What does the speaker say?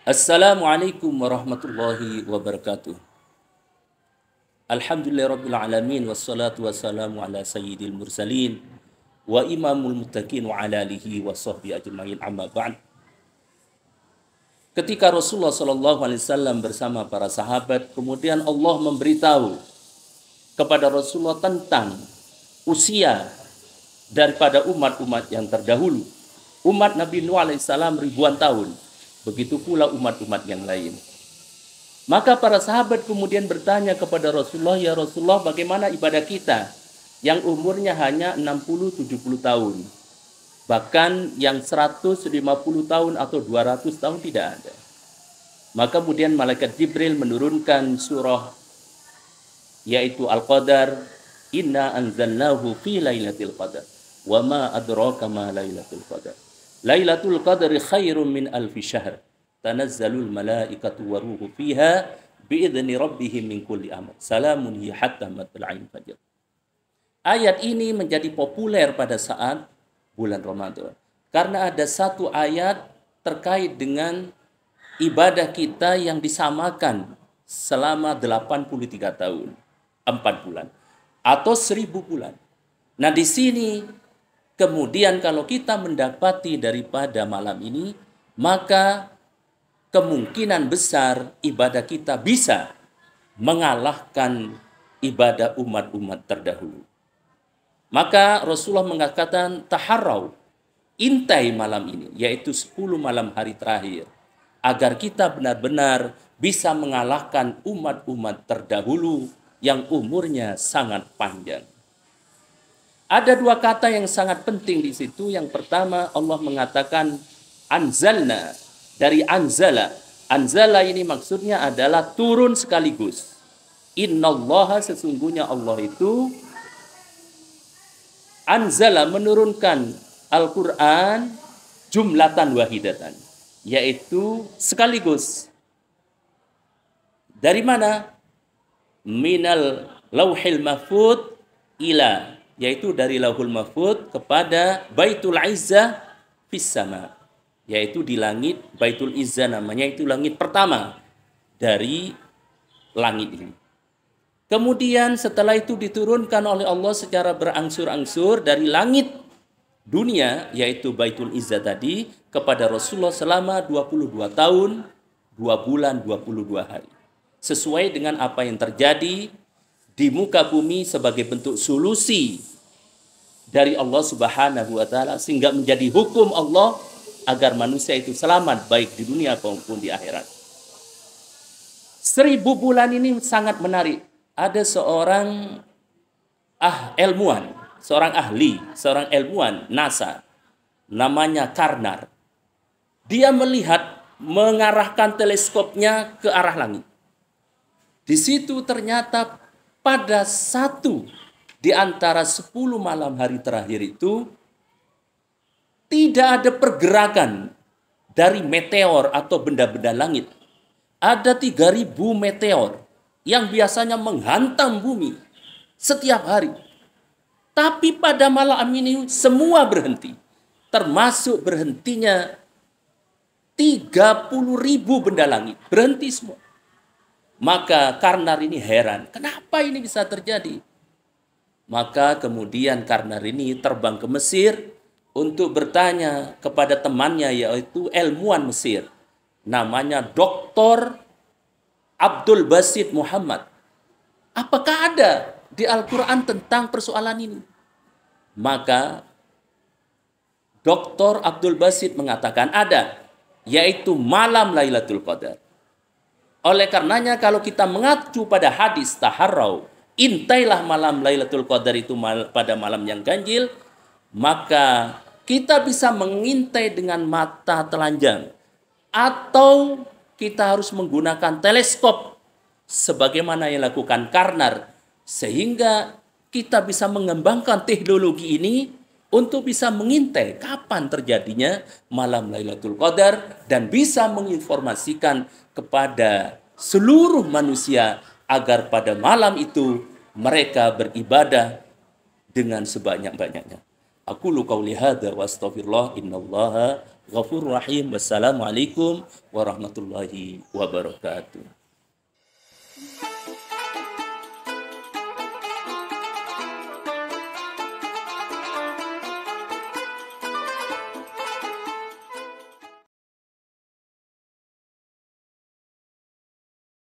Assalamualaikum warahmatullahi wabarakatuh. Alhamdulillahirabbil alamin wassalatu wassalamu ala sayyidil mursalin wa imamul muttaqin wa ala alihi wa sahbihi ajmain amma ba'd. Ketika Rasulullah sallallahu alaihi wasallam bersama para sahabat, kemudian Allah memberitahu kepada Rasulullah tentang usia daripada umat-umat yang terdahulu. Umat Nabi Nuh alaihissalam ribuan tahun. Begitu pula umat-umat yang lain. Maka para sahabat kemudian bertanya kepada Rasulullah, ya Rasulullah, bagaimana ibadah kita yang umurnya hanya 60-70 tahun? Bahkan yang 150 tahun atau 200 tahun tidak ada. Maka kemudian malaikat Jibril menurunkan surah yaitu Al-Qadar, inna anzalnahu fi lailatul qadar wa ma adraka ma lailatul qadar. Lailatul Qadri khairum min alfi syahr. Tanazzalul malaikatu waruhu fiha biidzni rabbihim min kulli amr. Salamun hiya hatta matla'il fajr. Ayat ini menjadi populer pada saat bulan Ramadan. Karena ada satu ayat terkait dengan ibadah kita yang disamakan selama 83 tahun, 4 bulan, atau 1000 bulan. Nah di sini kemudian kalau kita mendapati daripada malam ini, maka kemungkinan besar ibadah kita bisa mengalahkan ibadah umat-umat terdahulu. Maka Rasulullah mengatakan taharrau, intai malam ini, yaitu 10 malam hari terakhir, agar kita benar-benar bisa mengalahkan umat-umat terdahulu yang umurnya sangat panjang. Ada dua kata yang sangat penting di situ. Yang pertama, Allah mengatakan anzalna, dari anzala. Anzala ini maksudnya adalah turun sekaligus. Innallaha, sesungguhnya Allah itu anzala, menurunkan Al-Quran jumlatan wahidatan, yaitu sekaligus. Dari mana? Minal lauhil mahfud ila, yaitu dari Lauhul Mahfud kepada Baitul Izzah fis sama, yaitu di langit Baitul Izzah namanya, itu langit pertama dari langit ini. Kemudian setelah itu diturunkan oleh Allah secara berangsur-angsur dari langit dunia, yaitu Baitul Izzah tadi, kepada Rasulullah selama 22 tahun, 2 bulan, 22 hari. Sesuai dengan apa yang terjadi di muka bumi sebagai bentuk solusi dari Allah Subhanahu wa taala, sehingga menjadi hukum Allah agar manusia itu selamat baik di dunia maupun di akhirat. 1000 bulan ini sangat menarik. Ada seorang ilmuwan, seorang ahli, seorang ilmuwan NASA, namanya Karnar. Dia melihat, mengarahkan teleskopnya ke arah langit. Di situ ternyata pada satu di antara 10 malam hari terakhir itu tidak ada pergerakan dari meteor atau benda-benda langit. Ada 3000 meteor yang biasanya menghantam bumi setiap hari. Tapi pada malam ini semua berhenti. Termasuk berhentinya 30.000 benda langit. Berhenti semua. Maka Karnar ini heran, kenapa ini bisa terjadi? Maka kemudian Karnar ini terbang ke Mesir untuk bertanya kepada temannya, yaitu ilmuwan Mesir, namanya Dr. Abdul Basit Muhammad. Apakah ada di Al-Quran tentang persoalan ini? Maka Dr. Abdul Basit mengatakan ada, yaitu malam Lailatul Qadar. Oleh karenanya kalau kita mengacu pada hadis taharrau, intailah malam Lailatul Qadar itu pada malam yang ganjil, maka kita bisa mengintai dengan mata telanjang, atau kita harus menggunakan teleskop sebagaimana yang dilakukan Karnar, sehingga kita bisa mengembangkan teknologi ini untuk bisa mengintai kapan terjadinya malam Lailatul Qadar dan bisa menginformasikan kepada seluruh manusia agar pada malam itu mereka beribadah dengan sebanyak-banyaknya. Aqulu qauli hadza wa astaghfirullah innallaha ghafurur rahim. Wassalamualaikum warahmatullahi wabarakatuh.